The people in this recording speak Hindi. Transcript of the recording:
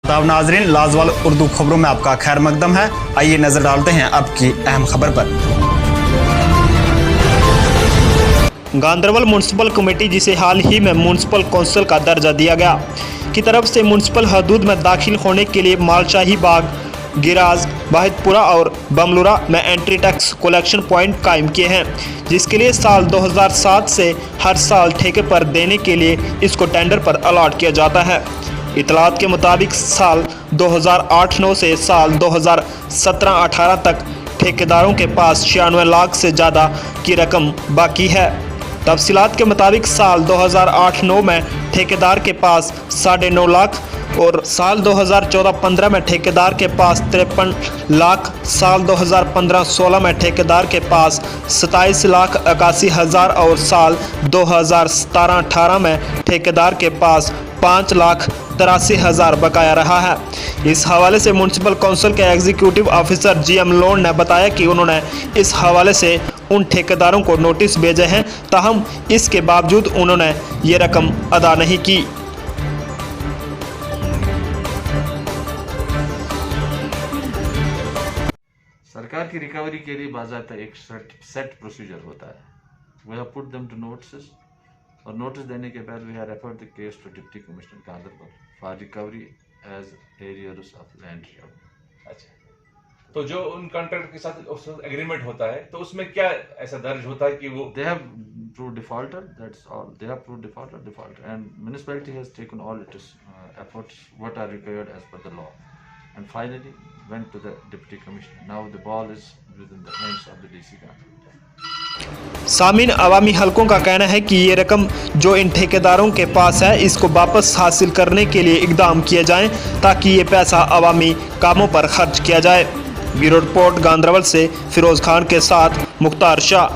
तब नाजरीन, लाजवाल उर्दू खबरों में आपका खैर मकदम है। आइए नजर डालते हैं अब की अहम खबर पर। गांदरबल म्यूनसिपल कमेटी, जिसे हाल ही में म्यूनसिपल कौंसिल का दर्जा दिया गया, की तरफ से म्यूनसिपल हदूद में दाखिल होने के लिए मालशाही बाग, गिराज, वाहिदपुरा और बमलुरा में एंट्री टैक्स कलेक्शन पॉइंट कायम किए हैं, जिसके लिए साल 2007 से हर साल ठेके पर देने के लिए इसको टेंडर पर अलॉट किया जाता है। इतलात के मुताबिक साल 2008-9 से साल 2017-18 तक ठेकेदारों के पास 96 लाख से ज़्यादा की रकम बाकी है। तफसीलात के मुताबिक साल 2008-9 में ठेकेदार के पास 9.5 लाख और साल 2014-15 में ठेकेदार के पास 53 लाख, साल 2015-16 में ठेकेदार के पास 27,81,000 और साल 2017-18 में ठेकेदार के पास 5,83,000 बकाया रहा है। इस हवाले से म्यूनसिपल काउंसिल के एग्जीक्यूटिव ऑफिसर GM लोन ने बताया कि उन्होंने इस हवाले से उन ठेकेदारों को नोटिस भेजे हैं, ताहम इसके बावजूद उन्होंने ये रकम अदा नहीं की। सरकार की रिकवरी के लिए बाज़ाब्ता एक सेट प्रोसीजर होता है। We have put them to notice, और नोटिस देने के बाद we have referred the case to deputy commissioner Ganderbal for recovery as arrears of land. अच्छा, तो जो उन कॉन्ट्रैक्टर के साथ एग्रीमेंट होता है तो उसमें क्या ऐसा दर्ज होता है कि वो they have proved defaulter, that's all, they have proved defaulter and municipality has taken all its efforts what are required as per the law and finally went to the deputy commissioner. Now the ball is within the hands of the DC government. सामीन, अवामी हलकों का कहना है कि ये रकम जो इन ठेकेदारों के पास है, इसको वापस हासिल करने के लिए इकदाम किए जाएं, ताकि ये पैसा अवामी कामों पर खर्च किया जाए। ब्यूरो रिपोर्ट, गांदरबल से फिरोज खान के साथ मुख्तार शाह।